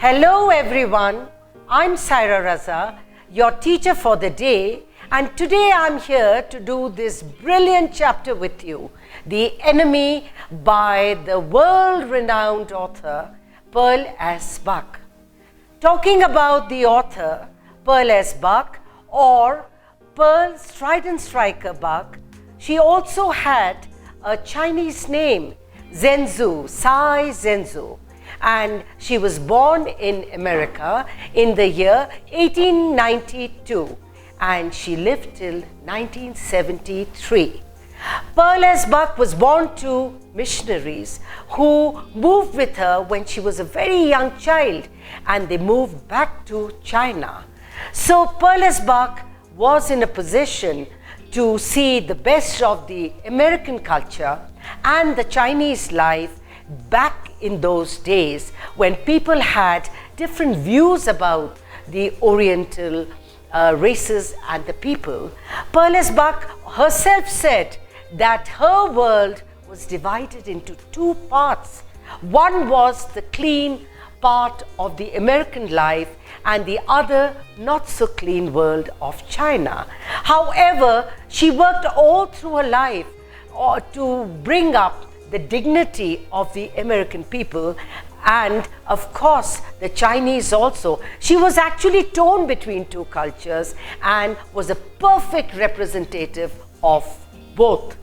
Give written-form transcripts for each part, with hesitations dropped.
Hello everyone, I'm Saira Raza, your teacher for the day, and today I'm here to do this brilliant chapter with you, The Enemy by the world-renowned author Pearl S. Buck. Talking about the author Pearl S. Buck, or Pearl Strident Striker Buck, she also had a Chinese name, Zhenzu, Sai Zhenzu, and she was born in America in the year 1892 and she lived till 1973. Pearl S. Buck was born to missionaries who moved with her when she was a very young child, and they moved back to China. So Pearl S. Buck was in a position to see the best of the American culture and the Chinese life back in those days when people had different views about the Oriental races and the people. Pearl S. Buck herself said that her world was divided into two parts. One was the clean part of the American life and the other not so clean world of China. However, she worked all through her life to bring up the dignity of the American people and of course the Chinese also. She was actually torn between two cultures and was a perfect representative of both.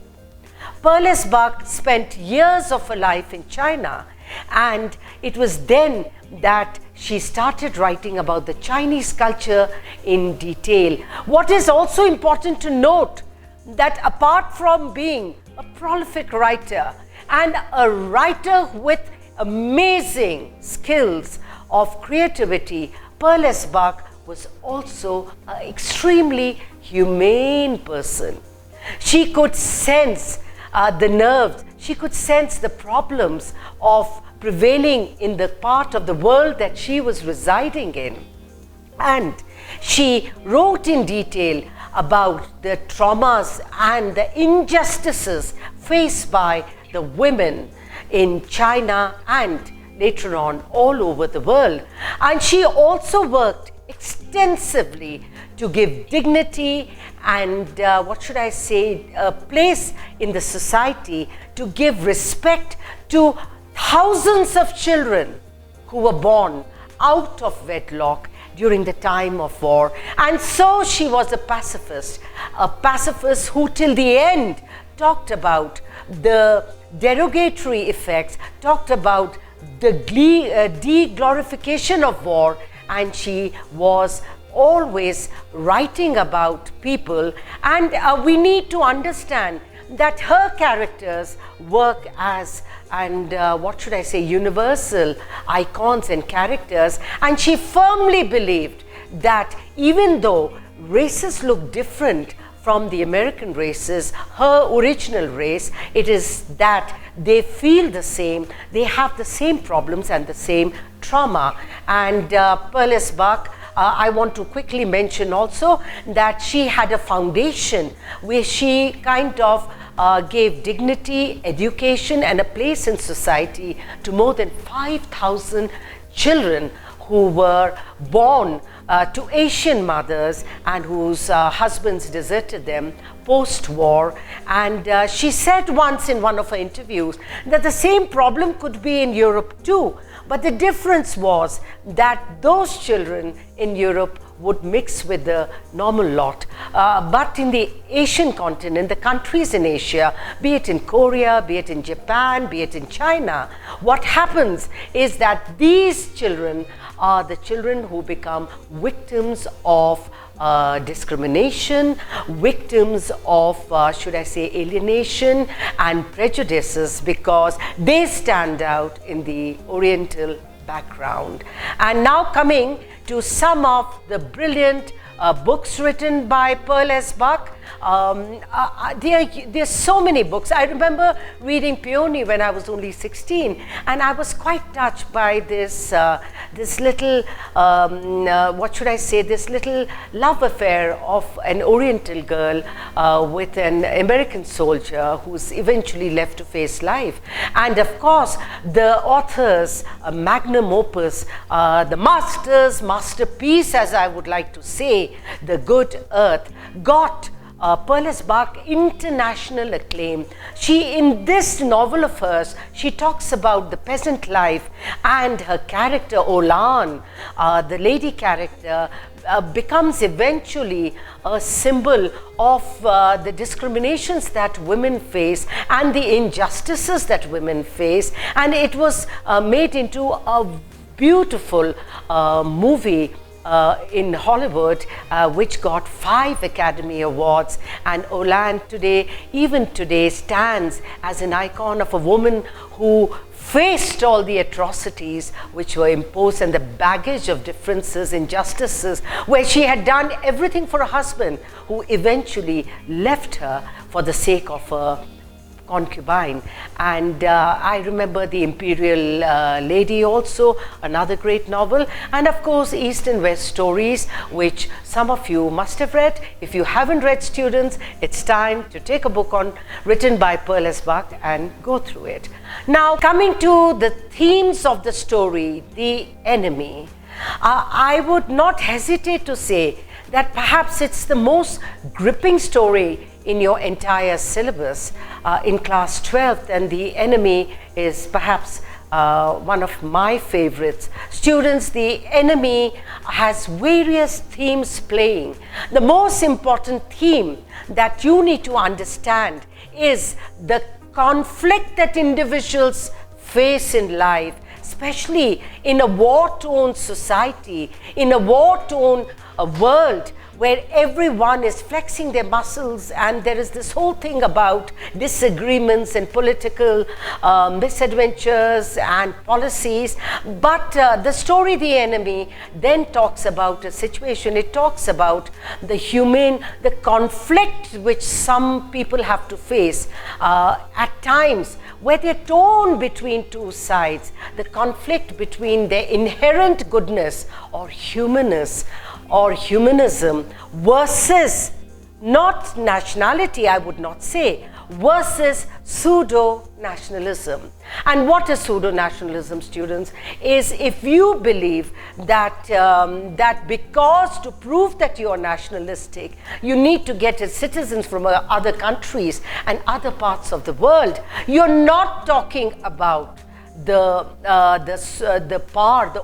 Pearl S. Buck spent years of her life in China, and it was then that she started writing about the Chinese culture in detail. What is also important to note that apart from being a prolific writer and a writer with amazing skills of creativity, Pearl S. Buck was also an extremely humane person. She could sense the nerves, she could sense the problems of prevailing in the part of the world that she was residing in. And she wrote in detail about the traumas and the injustices faced by the women in China and later on all over the world. And she also worked extensively to give dignity and a place in the society, to give respect to thousands of children who were born out of wedlock during the time of war. And so she was a pacifist who till the end talked about the derogatory effects, talked about the de-glorification of war, and she was always writing about people. And we need to understand that her characters work as universal icons and characters, and she firmly believed that even though races look different from the American races, her original race, it is that they feel the same, they have the same problems and the same trauma. And Pearl S. Buck, I want to quickly mention also that she had a foundation where she kind of gave dignity, education and a place in society to more than 5,000 children who were born to Asian mothers and whose husbands deserted them post-war. And she said once in one of her interviews that the same problem could be in Europe too, but the difference was that those children in Europe would mix with the normal lot. But in the Asian continent, the countries in Asia, be it in Korea, be it in Japan, be it in China, what happens is that these children are the children who become victims of discrimination, victims of, alienation and prejudices, because they stand out in the Oriental background. And now coming to some of the brilliant books written by Pearl S. Buck, there's so many books. I remember reading Peony when I was only 16, and I was quite touched by this little, what should I say, this little love affair of an Oriental girl with an American soldier who's eventually left to face life. And of course, the author's magnum opus, the masterpiece, as I would like to say, The Good Earth, got Perles Bach international acclaim. In this novel of hers, she talks about the peasant life, and her character Olan, the lady character, becomes eventually a symbol of the discriminations that women face and the injustices that women face, and it was made into a beautiful movie in Hollywood, which got 5 Academy Awards. And Olan even today stands as an icon of a woman who faced all the atrocities which were imposed and the baggage of differences, injustices, where she had done everything for a husband who eventually left her for the sake of a concubine. And I remember The Imperial Lady also, another great novel, and of course East and West Stories, which some of you must have read. If you haven't read, students, it's time to take a book written by Perles Bach and go through it. Now, coming to the themes of the story, the enemy, I would not hesitate to say that perhaps it's the most gripping story in your entire syllabus in class 12th, and the enemy is perhaps one of my favorites. Students, the enemy has various themes playing. The most important theme that you need to understand is the conflict that individuals face in life, especially in a war-torn society, in a war-torn world where everyone is flexing their muscles, and there is this whole thing about disagreements and political misadventures and policies. But the story, The Enemy, then talks about a situation. It talks about the conflict which some people have to face at times where they're torn between two sides, the conflict between their inherent goodness or humanness or humanism versus, not nationality, I would not say, versus pseudo-nationalism. And what is pseudo-nationalism, students? Is if you believe that, that because to prove that you are nationalistic, you need to get citizens from other countries and other parts of the world. You're not talking about the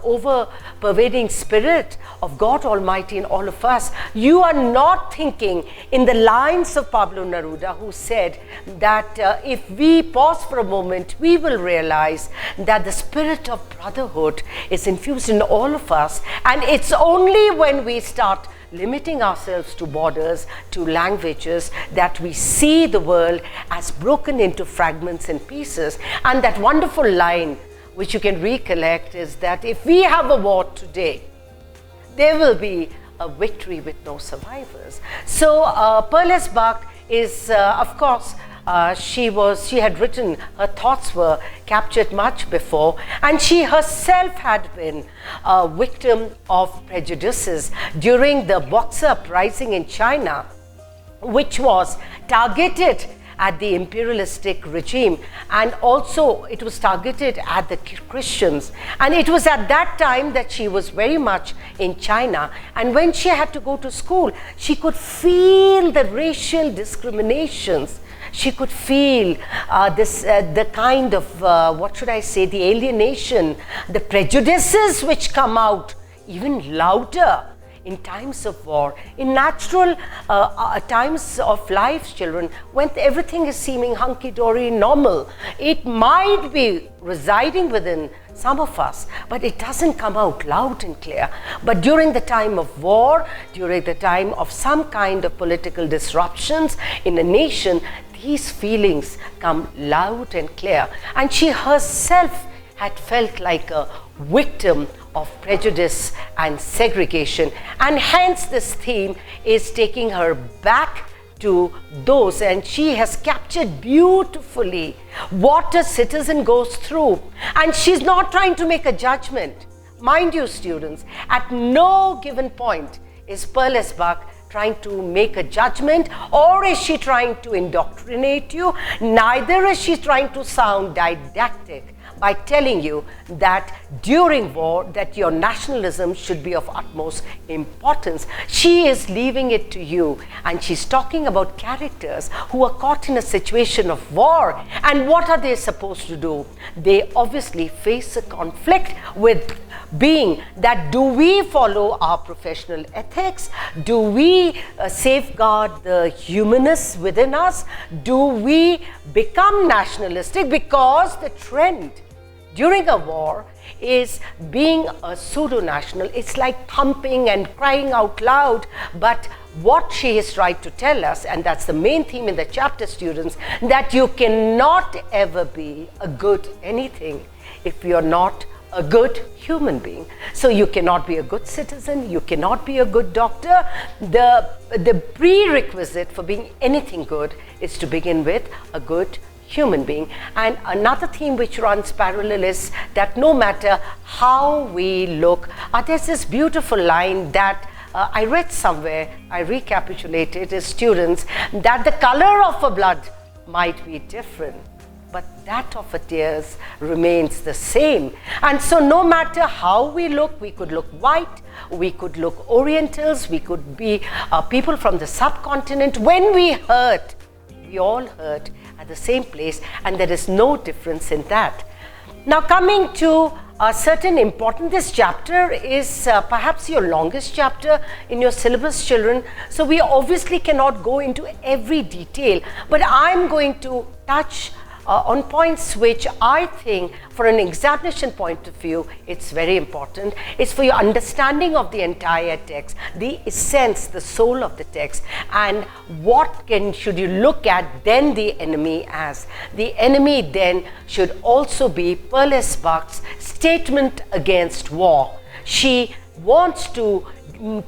over-pervading spirit of God Almighty in all of us. You are not thinking in the lines of Pablo Neruda, who said that if we pause for a moment, we will realize that the spirit of brotherhood is infused in all of us, and it's only when we start limiting ourselves to borders, to languages, that we see the world as broken into fragments and pieces. And that wonderful line which you can recollect is that if we have a war today, there will be a victory with no survivors. So Perles Bach is, of course, she had written, her thoughts were captured much before, and she herself had been a victim of prejudices during the Boxer uprising in China, which was targeted at the imperialistic regime, and also it was targeted at the Christians. And it was at that time that she was very much in China, and when she had to go to school, she could feel the racial discriminations. She could feel the kind of, what should I say, the alienation, the prejudices which come out even louder in times of war, in natural times of life, children, when everything is seeming hunky-dory, normal. It might be residing within some of us, but it doesn't come out loud and clear. But during the time of war, during the time of some kind of political disruptions in a nation, these feelings come loud and clear. And she herself had felt like a victim of prejudice and segregation. And hence this theme is taking her back to those, and she has captured beautifully what a citizen goes through. And she's not trying to make a judgment. Mind you, students, at no given point is Pearl S. Buck trying to make a judgment, or is she trying to indoctrinate you? Neither is she trying to sound didactic by telling you that during war that your nationalism should be of utmost importance. She is leaving it to you, and she's talking about characters who are caught in a situation of war. And what are they supposed to do? They obviously face a conflict with being that, do we follow our professional ethics? Do we safeguard the humanists within us? Do we become nationalistic? Because the trend during a war is being a pseudo-national. It's like thumping and crying out loud. But what she is trying to tell us, and that's the main theme in the chapter, students, that you cannot ever be a good anything if you're not a good human being. So you cannot be a good citizen, you cannot be a good doctor. The prerequisite for being anything good is to begin with a good human being. And another theme which runs parallel is that no matter how we look, there's this beautiful line that I read somewhere, I recapitulated as students, that the color of a blood might be different, but that of a tears remains the same. And so no matter how we look, we could look white, we could look Orientals, we could be people from the subcontinent. When we hurt, we all hurt at the same place, and there is no difference in that. Now, coming to a certain important, this chapter is perhaps your longest chapter in your syllabus, children. So we obviously cannot go into every detail, but I'm going to touch on points which I think, for an examination point of view, it's very important. It's for your understanding of the entire text, the essence, the soul of the text, and what should you look at then the enemy as. The enemy then should also be Pearl S. Buck's statement against war. She wants to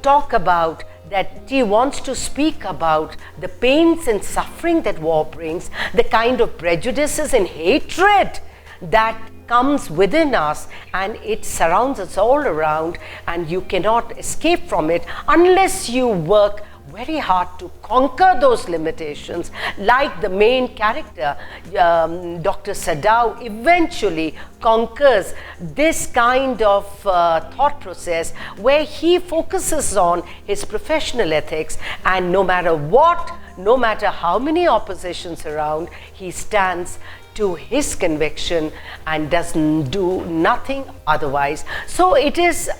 talk about that, she wants to speak about the pains and suffering that war brings, the kind of prejudices and hatred that comes within us, and it surrounds us all around, and you cannot escape from it unless you work very hard to conquer those limitations, like the main character, Dr. Sadao, eventually conquers this kind of thought process where he focuses on his professional ethics, and no matter what, no matter how many oppositions around, he stands to his conviction and doesn't do nothing otherwise. So it is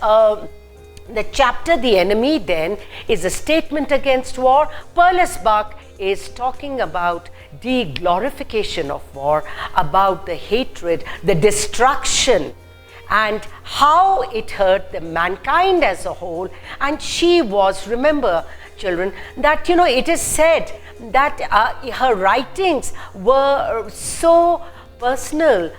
the chapter, The Enemy, then, is a statement against war. Pearl S. Buck is talking about the glorification of war, about the hatred, the destruction, and how it hurt the mankind as a whole. And she was, remember, children, that, it is said that her writings were so personal.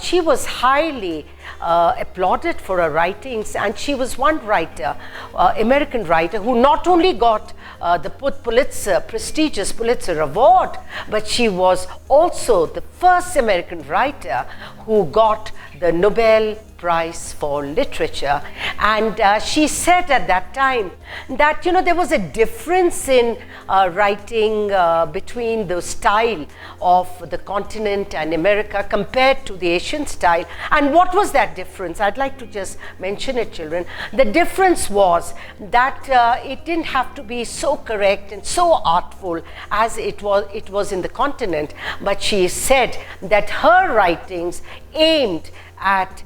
She was highly applauded for her writings, and she was one writer, American writer, who not only got the prestigious Pulitzer Award, but she was also the first American writer who got the Nobel Prize for Literature. And she said at that time that there was a difference in writing between the style of the continent and America compared to the Asian style. And what was that difference? I'd like to just mention it, children. The difference was that it didn't have to be so correct and so artful as it was in the continent, but she said that her writings aimed at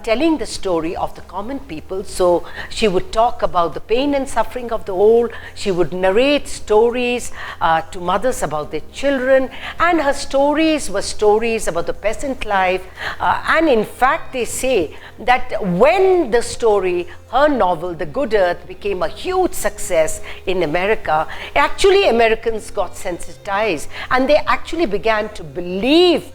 telling the story of the common people. So she would talk about the pain and suffering of the old. She would narrate stories to mothers about their children, and her stories were stories about the peasant life. And in fact, they say that when the story, her novel, The Good Earth, became a huge success in America, actually Americans got sensitized, and they actually began to believe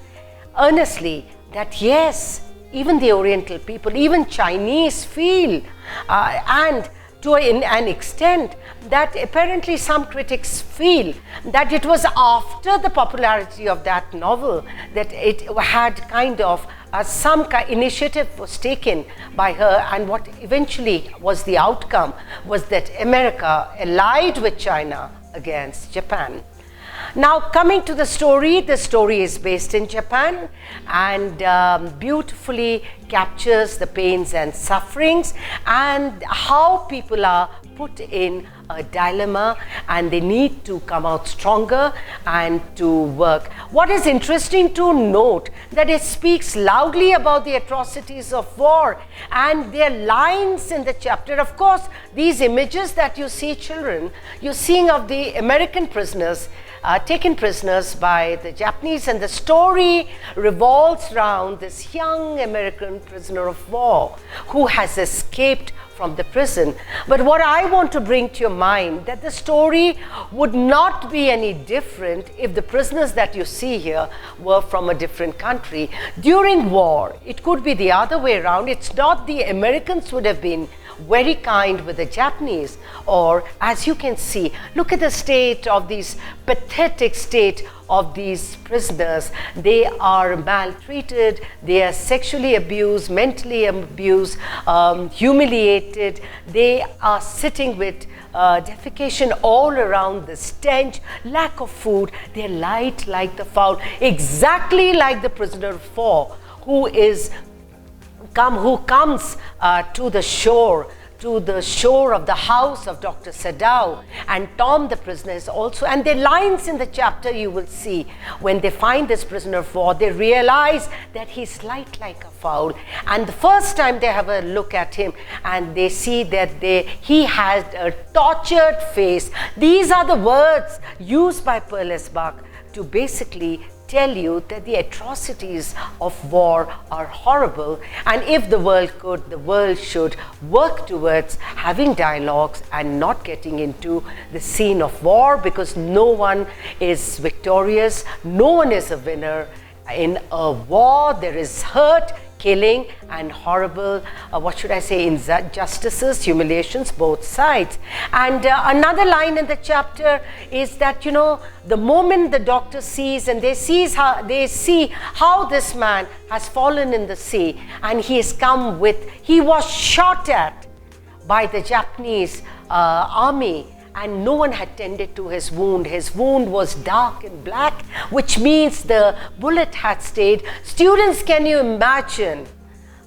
earnestly that yes, even the Oriental people, even Chinese feel and to an extent that apparently some critics feel that it was after the popularity of that novel that it had kind of some initiative was taken by her, and what eventually was the outcome was that America allied with China against Japan. Now, coming to the story is based in Japan and beautifully captures the pains and sufferings and how people are put in a dilemma and they need to come out stronger and to work. What is interesting to note that it speaks loudly about the atrocities of war, and there are lines in the chapter. Of course, these images that you see, children, you're seeing of the American prisoners taken prisoners by the Japanese, and the story revolves around this young American prisoner of war who has escaped from the prison. But what I want to bring to your mind, that the story would not be any different if the prisoners that you see here were from a different country. During war, it could be the other way around. It's not the Americans would have been very kind with the Japanese, or as you can see, look at the state of these, pathetic state of these prisoners. They are maltreated, they are sexually abused, mentally abused, humiliated. They are sitting with defecation all around, the stench, lack of food. They're light like the fowl, exactly like the prisoner of war who comes to the shore of the house of Dr. Sadao, and Tom the prisoner is also, and the lines in the chapter you will see when they find this prisoner of war, they realize that he's light like a fowl, and the first time they have a look at him and they see that he has a tortured face. These are the words used by Perles Buck to basically tell you that the atrocities of war are horrible, and if the world could, the world should work towards having dialogues and not getting into the scene of war, because no one is victorious, no one is a winner. In a war, there is hurt, killing, and horrible, injustices, humiliations, both sides. And another line in the chapter is that, the moment the doctor sees, and they see how this man has fallen in the sea, and he was shot at by the Japanese army, and no one had tended to his wound. His wound was dark and black, which means the bullet had stayed. Students, can you imagine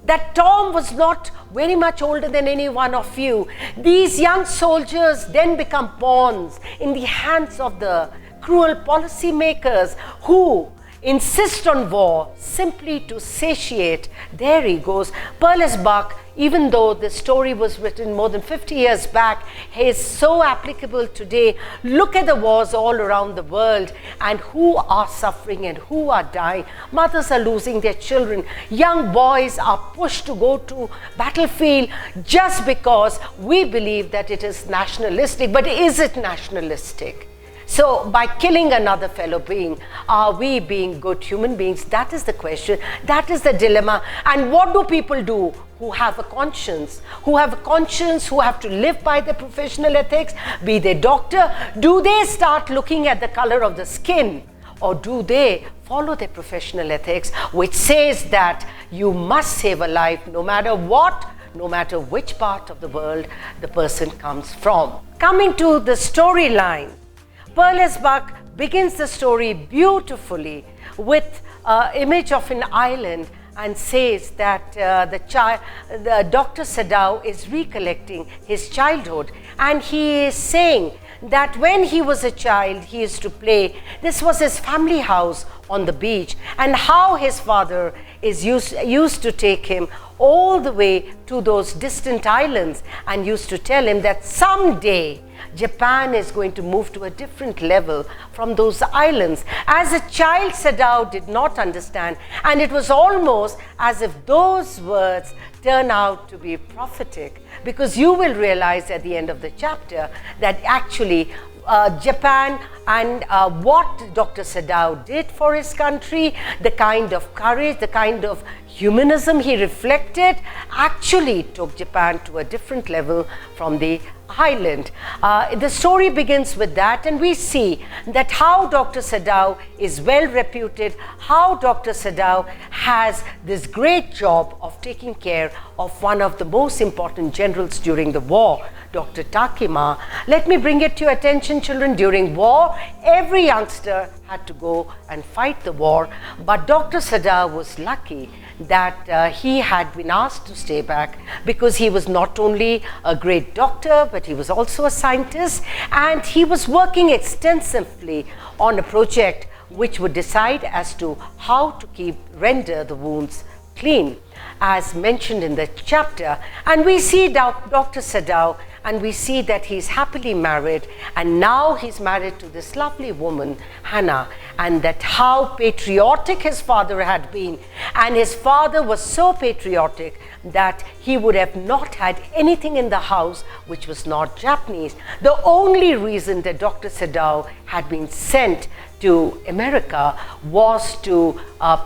that Tom was not very much older than any one of you? These young soldiers then become pawns in the hands of the cruel policymakers who insist on war simply to satiate their egos. Perles Buck, even though the story was written more than 50 years back, is so applicable today. Look at the wars all around the world and who are suffering and who are dying. Mothers are losing their children. Young boys are pushed to go to battlefield just because we believe that it is nationalistic. But is it nationalistic? So by killing another fellow being, are we being good human beings? That is the question. That is the dilemma. And what do people do who have a conscience? Who have to live by their professional ethics, be they doctor? Do they start looking at the color of the skin, or do they follow their professional ethics, which says that you must save a life no matter what, no matter which part of the world the person comes from? Coming to the storyline, Perles Buck begins the story beautifully with an image of an island and says that the Dr. Sadao is recollecting his childhood, and he is saying that when he was a child, he used to play. This was his family house on the beach, and how his father used to take him all the way to those distant islands and used to tell him that someday Japan is going to move to a different level from those islands. As a child, Sadao did not understand, and it was almost as if those words turn out to be prophetic, because you will realize at the end of the chapter that actually Japan and what Dr. Sadao did for his country, the kind of courage, the kind of humanism he reflected actually took Japan to a different level from the island. The story begins with that, and we see that how Dr. Sadao is well reputed, how Dr. Sadao has this great job of taking care of one of the most important generals during the war, Dr. Takima. Let me bring it to your attention, children. During war, every youngster had to go and fight the war, but Dr. Sadao was lucky that he had been asked to stay back because he was not only a great doctor, but he was also a scientist, and he was working extensively on a project which would decide as to how to render the wounds clean, as mentioned in the chapter. And we see Dr. Sadao, and we see that he's happily married, and now he's married to this lovely woman, Hannah, and that how patriotic his father had been. And his father was so patriotic that he would have not had anything in the house which was not Japanese. The only reason that Dr. Sadao had been sent to America was to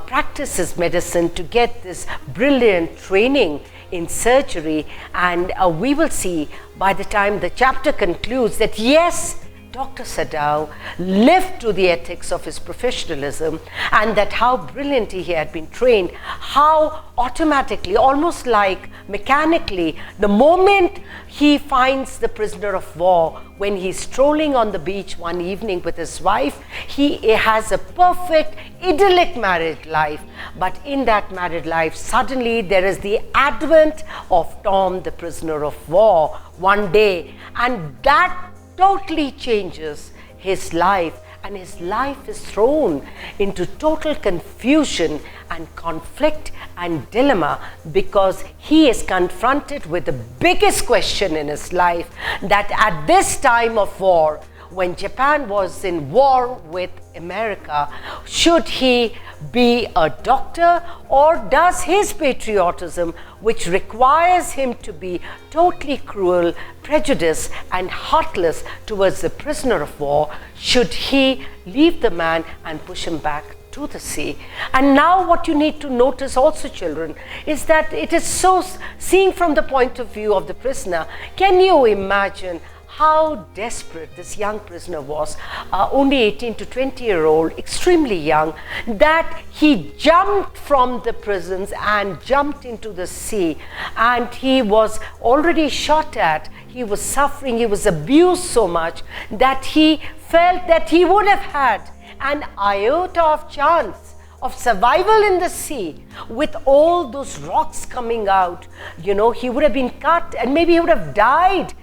practice his medicine, to get this brilliant training in surgery. And we will see by the time the chapter concludes that yes, Dr. Sadao lived to the ethics of his professionalism, and that how brilliantly he had been trained, how automatically, almost like mechanically, the moment he finds the prisoner of war, when he's strolling on the beach one evening with his wife, he has a perfect idyllic married life. But in that married life, suddenly there is the advent of Tom, the prisoner of war, one day, and that totally changes his life, and his life is thrown into total confusion and conflict and dilemma, because he is confronted with the biggest question in his life, that at this time of war, when Japan was in war with America, should he be a doctor, or does his patriotism, which requires him to be totally cruel, prejudiced and heartless towards the prisoner of war, should he leave the man and push him back to the sea? And now what you need to notice also, children, is that it is so, seeing from the point of view of the prisoner, can you imagine how desperate this young prisoner was, only 18 to 20-year-old, extremely young, that he jumped from the prisons and jumped into the sea, and he was already shot at, he was suffering, he was abused so much that he felt that he would have had an iota of chance of survival in the sea. With all those rocks coming out, you know, he would have been cut and maybe he would have died.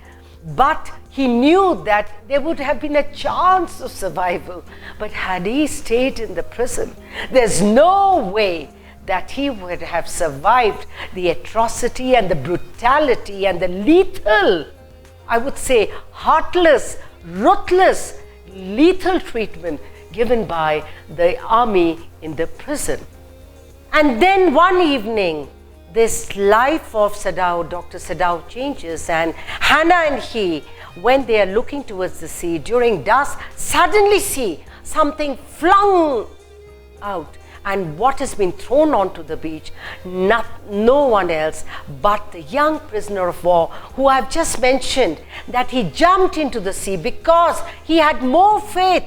But he knew that there would have been a chance of survival. But had he stayed in the prison, there's no way that he would have survived the atrocity and the brutality and the lethal, I would say, heartless, ruthless, lethal treatment given by the army in the prison. And then one evening, this life of Sadao, Dr. Sadao, changes, and Hannah and he, when they are looking towards the sea during dusk, suddenly see something flung out. And what has been thrown onto the beach, no one else but the young prisoner of war, who I've just mentioned, that he jumped into the sea because he had more faith.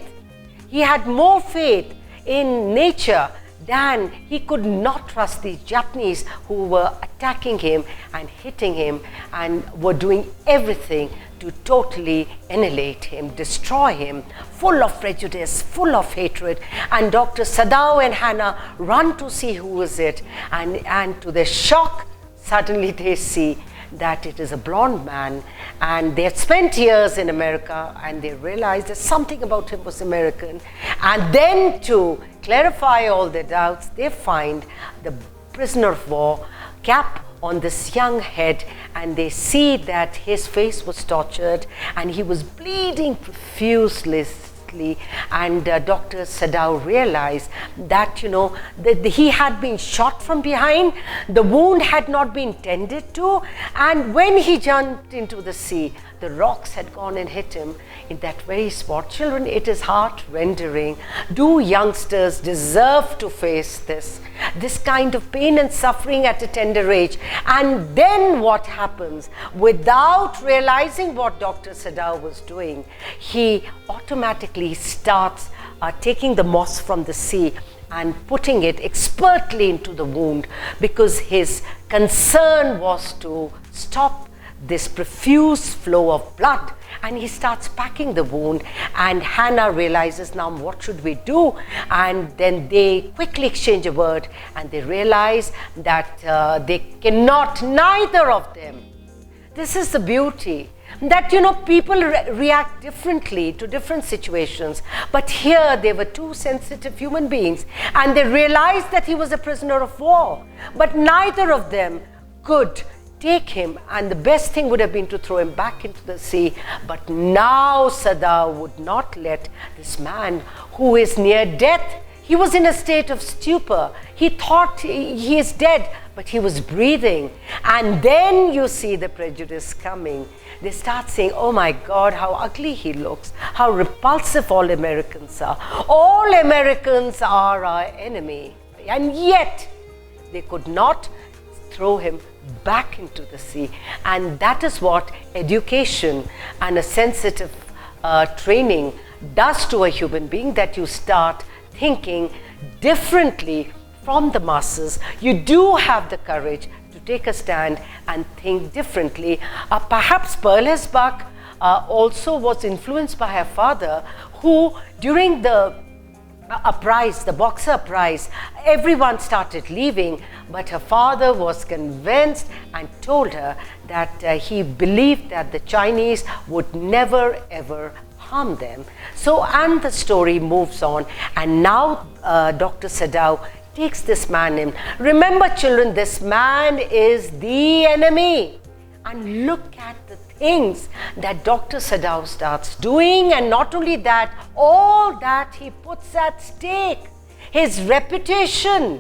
He had more faith in nature than he could not trust these Japanese who were attacking him and hitting him and were doing everything to totally annihilate him, destroy him, full of prejudice, full of hatred. And Dr. Sadao and Hannah run to see who is it, and to their shock, suddenly they see that it is a blonde man, and they had spent years in America, and they realized that something about him was American. And then to clarify all their doubts, they find the prisoner of war cap on this young head, and they see that his face was tortured and he was bleeding profusely, quickly, and Dr. Sadao realized that, that he had been shot from behind, the wound had not been tended to, and when he jumped into the sea, the rocks had gone and hit him in that very spot. Children, it is heart-rending. Do youngsters deserve to face this kind of pain and suffering at a tender age? And then what happens? Without realizing what Dr. Sadao was doing, he automatically starts taking the moss from the sea and putting it expertly into the wound, because his concern was to stop this profuse flow of blood. And he starts packing the wound, and Hannah realizes, now what should we do? And then they quickly exchange a word, and they realize that they cannot, neither of them. This is the beauty, that people react differently to different situations, but here they were two sensitive human beings, and they realized that he was a prisoner of war, but neither of them could take him, and the best thing would have been to throw him back into the sea. But now Sadao would not let this man who is near death, he was in a state of stupor. He thought he is dead, but he was breathing. And then you see the prejudice coming. They start saying, oh my God, how ugly he looks, how repulsive all Americans are. All Americans are our enemy. And yet they could not throw him back into the sea. And that is what education and a sensitive training does to a human being, that you start thinking differently from the masses. You do have the courage to take a stand and think differently. Perhaps Perles Buck also was influenced by her father, who during the the Boxer uprising, everyone started leaving, but her father was convinced and told her that he believed that the Chinese would never ever harm them. So, and the story moves on, and now Dr. Sadao takes this man in. Remember, children, this man is the enemy. And look at the things that Dr. Sadao starts doing, and not only that, all that he puts at stake. His reputation.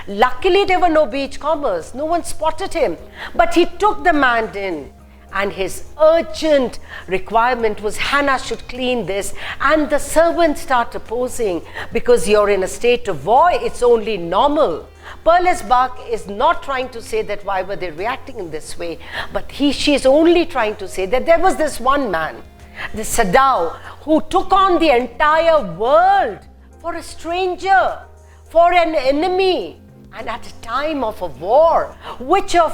Luckily, there were no beachcombers. No one spotted him. But he took the man in, and his urgent requirement was Hannah should clean this, and the servants start opposing, because you're in a state of war, it's only normal. Perles Buck is not trying to say that why were they reacting in this way, but she is only trying to say that there was this one man, the Sadao, who took on the entire world for a stranger, for an enemy, and at a time of a war. Which of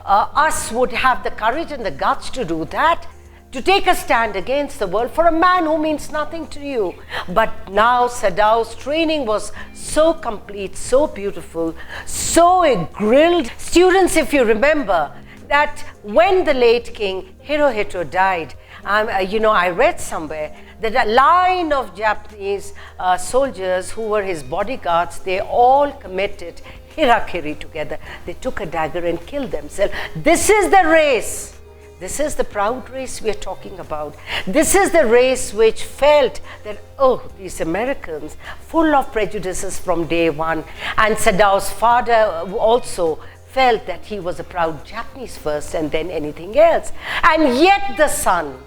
us would have the courage and the guts to do that? To take a stand against the world for a man who means nothing to you. But now Sadao's training was so complete, so beautiful, so grilled. Students, if you remember that when the late King Hirohito died, I read somewhere that a line of Japanese soldiers who were his bodyguards, they all committed hirakiri together. They took a dagger and killed themselves. This is the race. This is the proud race we are talking about. This is the race which felt that, oh, these Americans, full of prejudices from day one. And Sadao's father also felt that he was a proud Japanese first and then anything else. And yet the son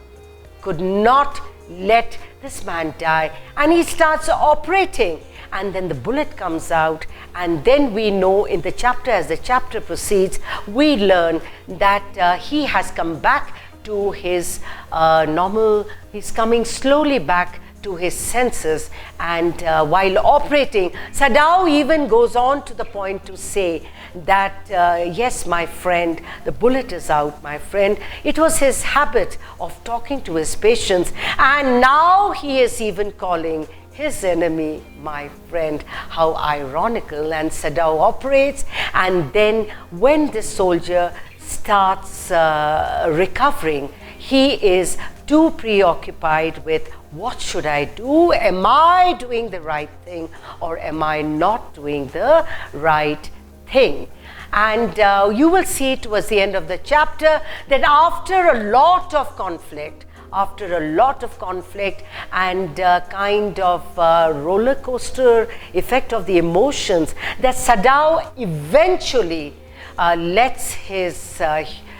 could not let this man die. And he starts operating. And then the bullet comes out, and then we know in the chapter, as the chapter proceeds, we learn that he has come back to his normal, he's coming slowly back to his senses, and while operating, Sadao even goes on to the point to say that, yes, my friend, the bullet is out, my friend. It was his habit of talking to his patients, and now he is even calling his enemy my friend. How ironical. And Sadao operates, and then when the soldier starts recovering, he is too preoccupied with what should I do? Am I doing the right thing, or am I not doing the right thing? And you will see towards the end of the chapter that after a lot of conflict, after a lot of conflict and kind of roller coaster effect of the emotions, that Sadao eventually lets his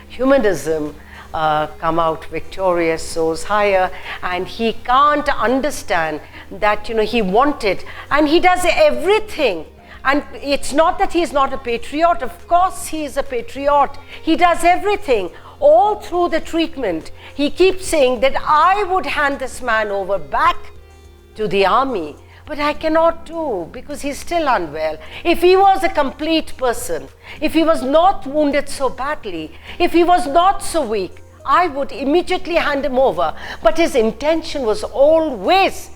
humanism come out victorious, soars higher, and he can't understand that, he wanted, and he does everything. And it's not that he's not a patriot. Of course he is a patriot. He does everything. All through the treatment, he keeps saying that I would hand this man over back to the army, but I cannot do, because he's still unwell. If he was a complete person, if he was not wounded so badly, if he was not so weak, I would immediately hand him over. But his intention was always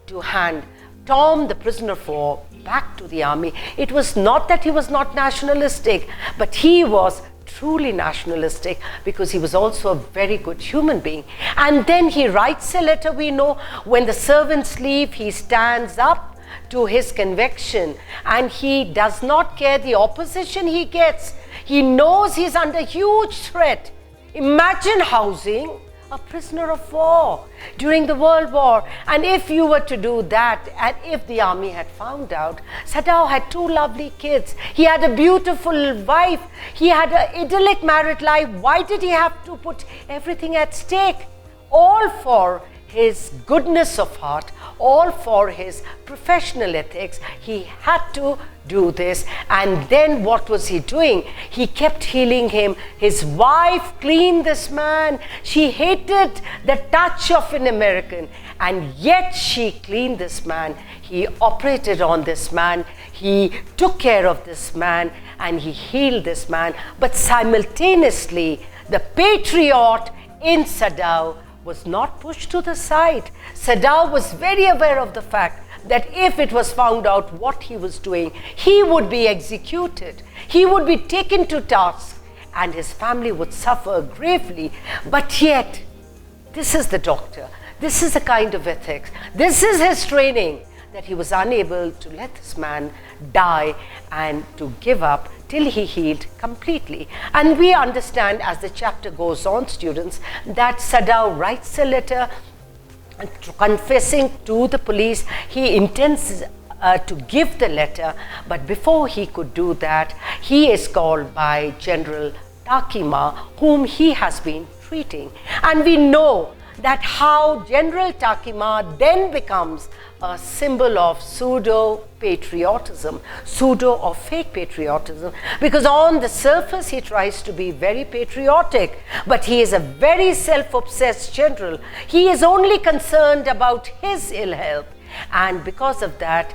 to hand Tom, the prisoner of war, back to the army. It was not that he was not nationalistic, but he was truly nationalistic, because he was also a very good human being. And then he writes a letter, we know, when the servants leave, he stands up to his conviction, and he does not care the opposition he gets. He knows he's under huge threat. Imagine housing a prisoner of war during the World War. And if you were to do that, and if the army had found out, Sadao had 2 lovely kids. He had a beautiful wife. He had an idyllic married life. Why did he have to put everything at stake? All for his goodness of heart, all for his professional ethics. He had to do this. And then what was he doing? He kept healing him. His wife cleaned this man. She hated the touch of an American, and yet she cleaned this man. He operated on this man. He took care of this man, and he healed this man. But simultaneously, the patriot in Sadao was not pushed to the side. Sadao was very aware of the fact that if it was found out what he was doing, he would be executed. He would be taken to task, and his family would suffer gravely. But yet, this is the doctor. This is the kind of ethics. This is his training, that he was unable to let this man die and to give up till he healed completely. And we understand as the chapter goes on, students, that Sadao writes a letter confessing to the police. He intends to give the letter, but before he could do that, he is called by General Takima, whom he has been treating. And we know that how General Takima then becomes a symbol of pseudo-patriotism, pseudo or fake patriotism, because on the surface he tries to be very patriotic, but he is a very self-obsessed general. He is only concerned about his ill health, and because of that,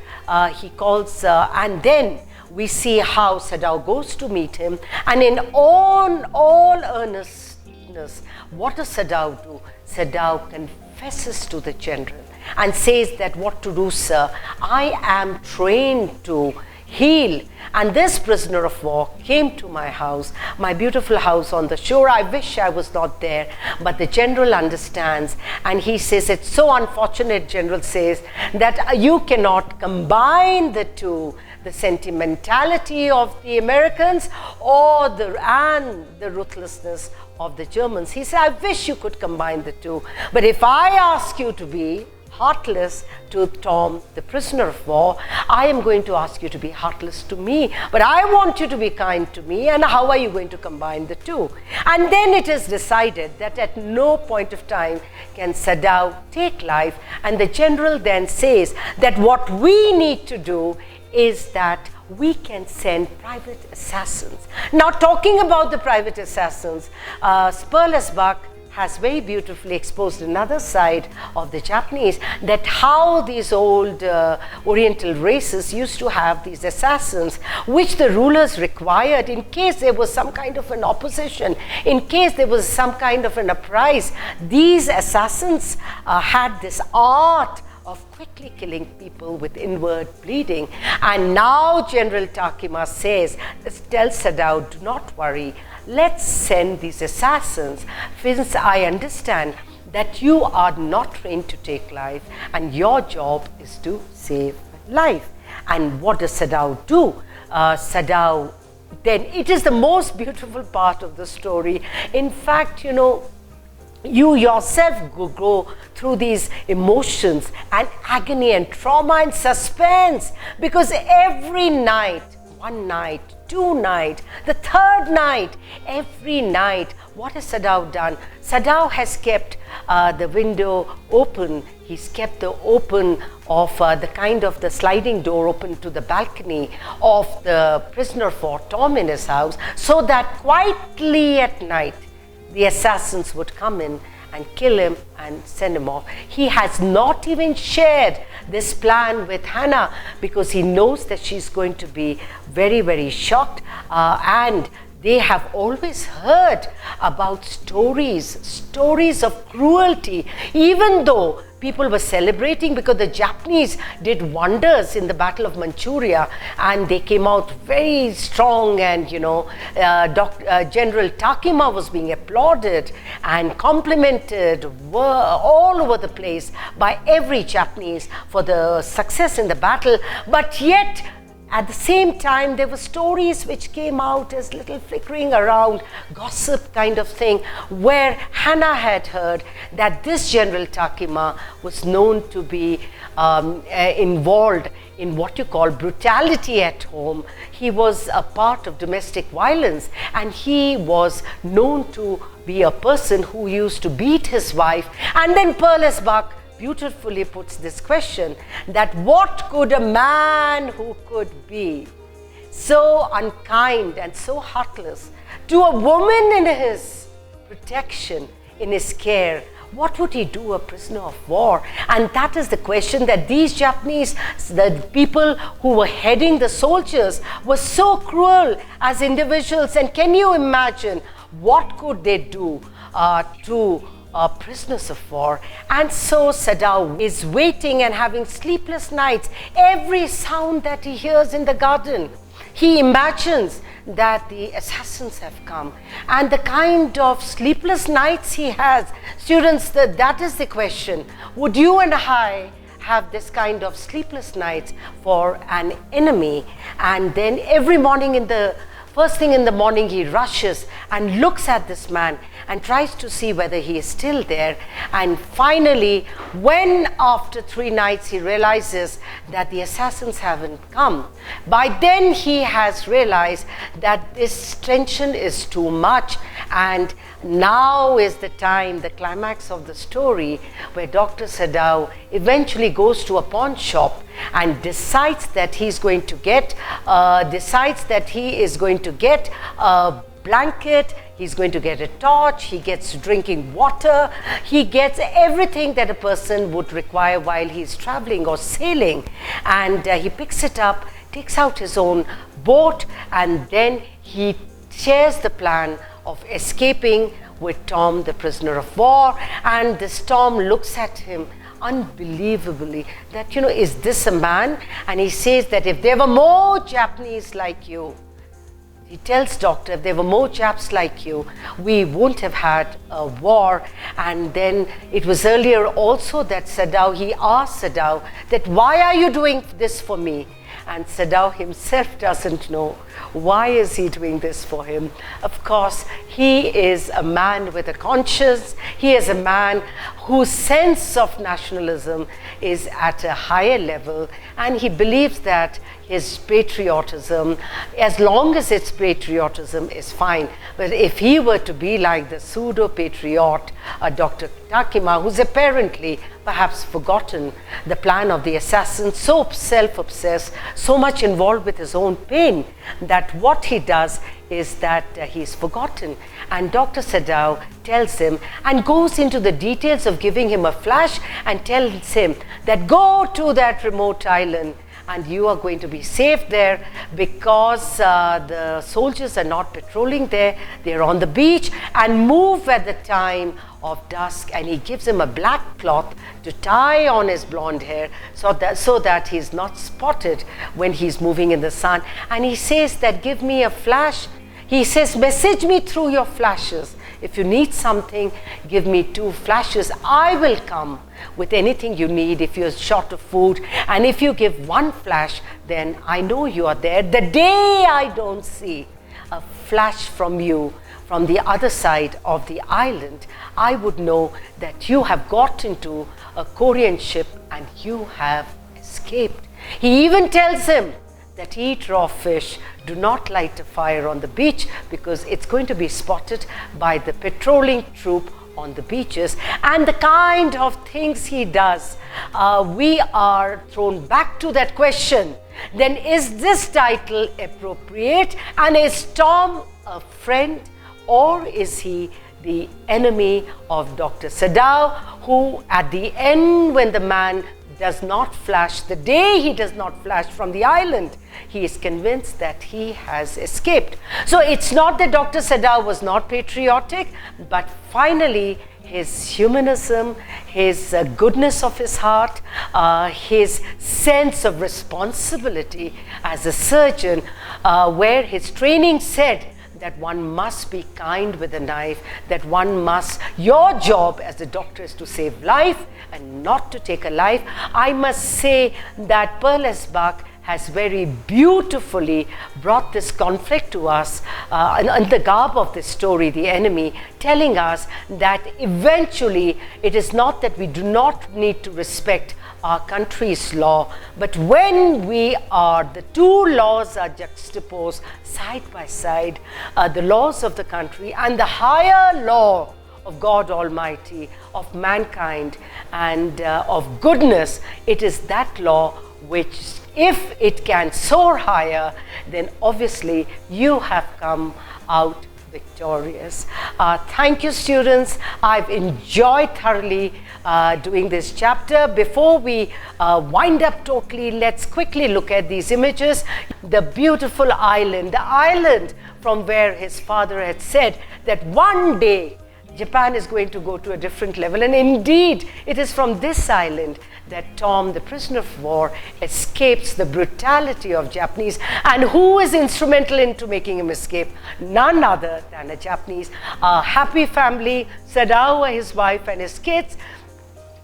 he calls, and then we see how Sadao goes to meet him, and in all earnestness, what does Sadao do? Sadao confesses to the general and says that, what to do, sir? I am trained to heal, and this prisoner of war came to my house, my beautiful house on the shore. I wish I was not there, but the general understands, and he says, it's so unfortunate, general says, that you cannot combine the two, the sentimentality of the Americans and the ruthlessness of the Germans. He said, I wish you could combine the two, but if I ask you to be heartless to Tom, the prisoner of war, I am going to ask you to be heartless to me, but I want you to be kind to me, and how are you going to combine the two? And then it is decided that at no point of time can Sadao take life, and the general then says that what we need to do is that we can send private assassins. Now, talking about the private assassins, Sperlesbach has very beautifully exposed another side of the Japanese, that how these old Oriental races used to have these assassins, which the rulers required in case there was some kind of an opposition, in case there was some kind of an uprising. These assassins had this art of quickly killing people with inward bleeding. And now General Takima says, tell Sadao, do not worry, let's send these assassins, since I understand that you are not trained to take life, and your job is to save life. And what does Sadao do? Sadao, then, it is the most beautiful part of the story. In fact, you yourself go through these emotions and agony and trauma and suspense, because every night, one night, two night, the third night, every night, what has Sadao done? Sadao has kept the window open. He's kept the open of the kind of the sliding door open to the balcony of the prisoner of war Tom in his house, so that quietly at night the assassins would come in and kill him and send him off. He has not even shared this plan with Hannah, because he knows that she's going to be very, very shocked, and they have always heard about stories of cruelty, even though people were celebrating because the Japanese did wonders in the Battle of Manchuria, and they came out very strong, and General Takima was being applauded and complimented all over the place by every Japanese for the success in the battle. But yet at the same time, there were stories which came out as little flickering around, gossip kind of thing, where Hannah had heard that this General Takima was known to be involved in what you call brutality at home. He was a part of domestic violence, and he was known to be a person who used to beat his wife. And then Pearl Esbach beautifully puts this question, that what could a man who could be so unkind and so heartless to a woman in his protection, in his care, what would he do a prisoner of war? And that is the question that these Japanese, the people who were heading the soldiers, were so cruel as individuals. And can you imagine what could they do to prisoners of war? And so Sadao is waiting and having sleepless nights. Every sound that he hears in the garden, he imagines that the assassins have come. And the kind of sleepless nights he has, students, that is the question. Would you and I have this kind of sleepless nights for an enemy? And then every morning, first thing in the morning, he rushes and looks at this man and tries to see whether he is still there. And finally, when after 3 nights he realizes that the assassins haven't come, by then he has realized that this tension is too much. And now is the time, the climax of the story, where Dr. Sadao eventually goes to a pawn shop and decides that he is going to get a blanket, he's going to get a torch, he gets drinking water, he gets everything that a person would require while he's traveling or sailing. And he picks it up, takes out his own boat, and then he shares the plan of escaping with Tom, the prisoner of war. And this Tom looks at him unbelievably, that, is this a man? And he says that if there were more Japanese like you, he tells Doctor, if there were more Japs like you, we wouldn't have had a war. And then it was earlier also that he asked Sadao that, why are you doing this for me? And Sadao himself doesn't know why is he doing this for him. Of course, he is a man with a conscience. He is a man whose sense of nationalism is at a higher level, and he believes that his patriotism, as long as it's patriotism, is fine. But if he were to be like the pseudo-patriot Dr. Takima, who's apparently perhaps forgotten the plan of the assassin, so self-obsessed, so much involved with his own pain, that what he does is that he's forgotten. And Dr. Sadao tells him and goes into the details of giving him a flash and tells him that go to that remote island and you are going to be safe there, because the soldiers are not patrolling there, they're on the beach, and move at the time of dusk. And he gives him a black cloth to tie on his blonde hair so that he's not spotted when he's moving in the sun. And he says that, give me a flash. He says, message me through your flashes. If you need something, give me 2 flashes. I will come with anything you need if you're short of food. And if you give 1 flash, then I know you are there. The day I don't see a flash from you from the other side of the island, I would know that you have got into a Korean ship and you have escaped. He even tells him that eat raw fish, do not light a fire on the beach because it's going to be spotted by the patrolling troop on the beaches. And the kind of things he does, we are thrown back to that question. Then is this title appropriate, and is Tom a friend, or is he the enemy of Dr. Sadao, who at the end, when the man does not flash, the day he does not flash from the island, he is convinced that he has escaped. So it's not that Dr. Sadao was not patriotic, but finally his humanism, his goodness of his heart, his sense of responsibility as a surgeon, where his training said that one must be kind with a knife, that one must, your job as a doctor is to save life and not to take a life. I must say that Pearl Esbach has very beautifully brought this conflict to us in the garb of this story, the enemy, telling us that eventually it is not that we do not need to respect our country's law, but when the two laws are juxtaposed side by side, the laws of the country and the higher law of God Almighty, of mankind, and of goodness, it is that law which, if it can soar higher, then obviously you have come out victorious. Thank you, students. I've enjoyed thoroughly doing this chapter. Before we wind up totally, let's quickly look at these images. The beautiful island, the island from where his father had said that one day Japan is going to go to a different level. And indeed, it is from this island that Tom, the prisoner of war, escapes the brutality of Japanese. And who is instrumental into making him escape? None other than a Japanese happy family, Sadao, his wife, and his kids.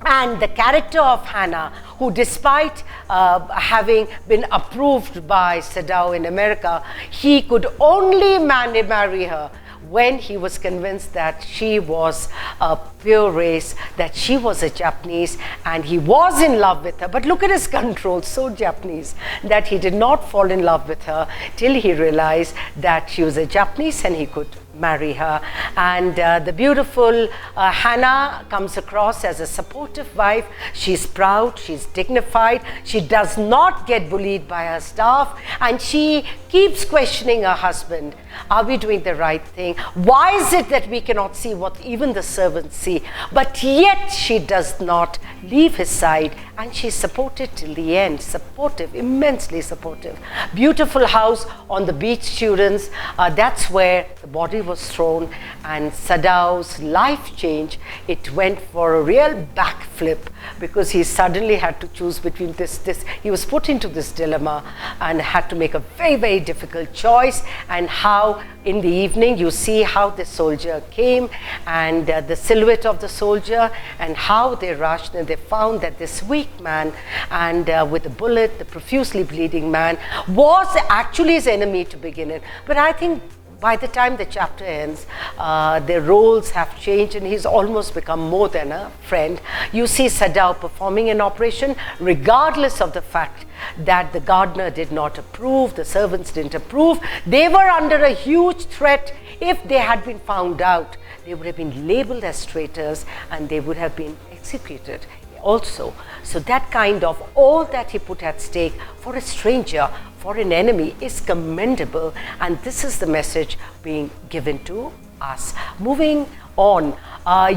And the character of Hannah, who despite having been approved by Sadao in America, he could only marry her when he was convinced that she was a pure race, that she was a Japanese, and he was in love with her. But look at his control, so Japanese, that he did not fall in love with her till he realized that she was a Japanese and he could marry her. And the beautiful Hannah comes across as a supportive wife. She's proud, she's dignified, she does not get bullied by her staff, and she keeps questioning her husband. Are we doing the right thing? Why is it that we cannot see what even the servants see? But yet she does not leave his side, and she's supported till the end. Supportive, immensely supportive. Beautiful house on the beach, students. That's where the body was thrown, and Sadao's life change, it went for a real backflip, because he suddenly had to choose between this. He was put into this dilemma and had to make a very, very difficult choice. And how in the evening you see how the soldier came, and the silhouette of the soldier, and how they rushed, and they found that this weak man, and with a bullet, the profusely bleeding man, was actually his enemy to begin in. But I think by the time the chapter ends, their roles have changed, and he's almost become more than a friend. You see Sadao performing an operation regardless of the fact that the gardener did not approve, the servants didn't approve. They were under a huge threat. If they had been found out, they would have been labeled as traitors, and they would have been executed also. So that kind of all that he put at stake for a stranger, for an enemy, is commendable, and this is the message being given to us. Moving on,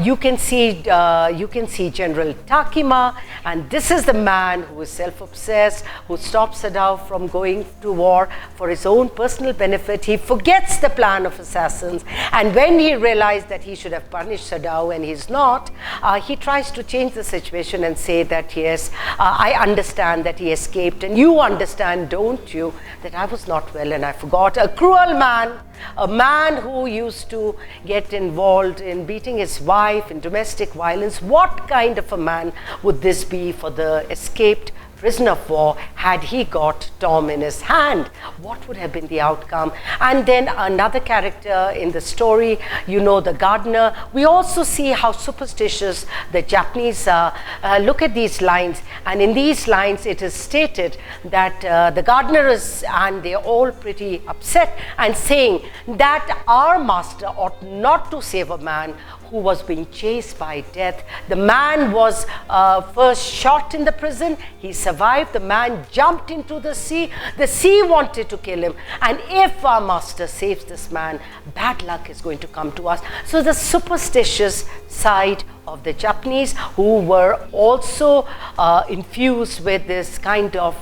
you can see General Takima, and this is the man who is self-obsessed, who stops Sadao from going to war for his own personal benefit. He forgets the plan of assassins, and when he realized that he should have punished Sadao and he's not, he tries to change the situation and say that yes, I understand that he escaped, and you understand, don't you, that I was not well and I forgot. A cruel man, a man who used to get involved in beating his wife, in domestic violence. What kind of a man would this be for the escaped prisoner of war had he got Tom in his hand. What would have been the outcome? And then another character in the story, you know, the gardener. We also see how superstitious the Japanese are. Look at these lines, and in these lines it is stated that the gardener is, and they're all pretty upset and saying that our master ought not to save a man who was being chased by death. The man was first shot in the prison. He survived. The man jumped into the sea. The sea wanted to kill him. And if our master saves this man, bad luck is going to come to us. So the superstitious side of the Japanese, who were also infused with this kind of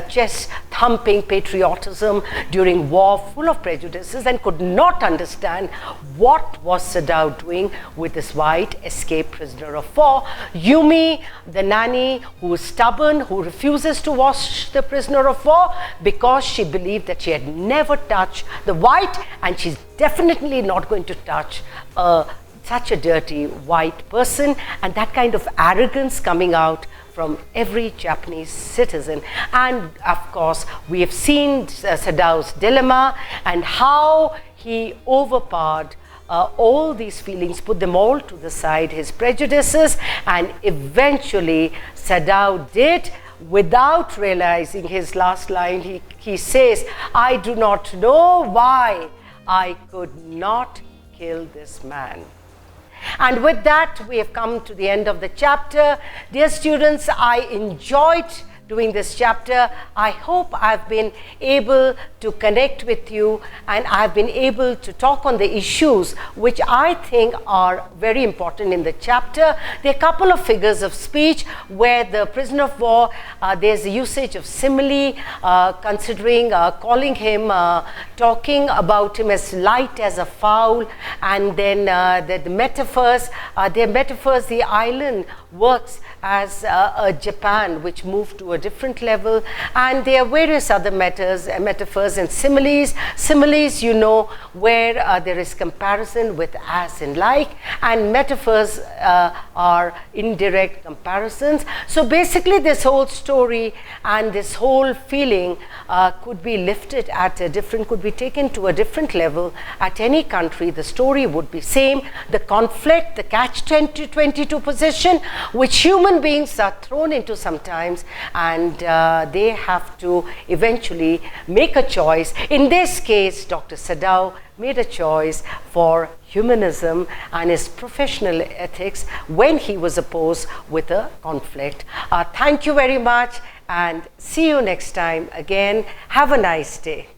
chest thumping patriotism during war, full of prejudices, and could not understand what was Sadao doing with this white escaped prisoner of war. Yumi, the nanny, who is stubborn, who refuses to wash the prisoner of war because she believed that she had never touched the white, and she's definitely not going to touch such a dirty white person, and that kind of arrogance coming out from every Japanese citizen. And of course, we have seen Sadao's dilemma and how he overpowered all these feelings, put them all to the side, his prejudices, and eventually Sadao did, without realizing his last line, he says, "I do not know why I could not kill this man." And with that, we have come to the end of the chapter. Dear students, I enjoyed doing this chapter. I hope I've been able to connect with you, and I've been able to talk on the issues which I think are very important in the chapter. There are a couple of figures of speech where the prisoner of war, there's a usage of simile, considering, calling him, talking about him as light as a fowl, and then the metaphors, the island works as a Japan which moved to a different level, and there are various other metaphors and similes. Similes, you know, where there is comparison with as and like, and metaphors are indirect comparisons. So basically this whole story and this whole feeling could be lifted at a different, could be taken to a different level at any country. The story would be same. The conflict, the catch-22 position, which human beings are thrown into sometimes, and they have to eventually make a choice. In this case, Dr. Sadao made a choice for humanism and his professional ethics when he was opposed with a conflict. Thank you very much, and see you next time again. Have a nice day.